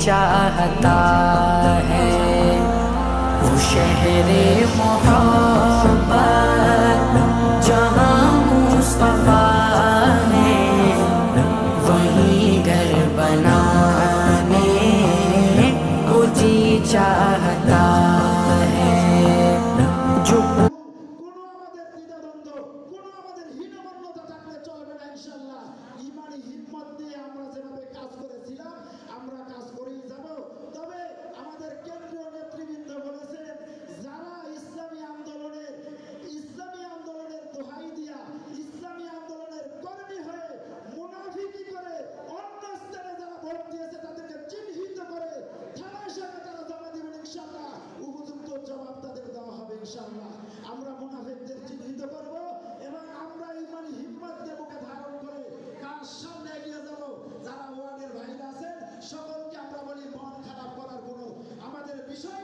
चाहता है वो शहरे मोहब्बत जहाँ मुस्तफा है, वहीं घर बनाने को जी चाहता है। जो আমরা মুনাফিকদের চিহ্নিত করব এবং আমরা ইমানি হিম্মতকে বুকে ধারণ করে কার সামনে এগিয়ে যাব। যারা ওয়ার্ডের ভাইরা আছেন সকলকে আমরা বলি মন খারাপ করার কোনো আমাদের বিষয়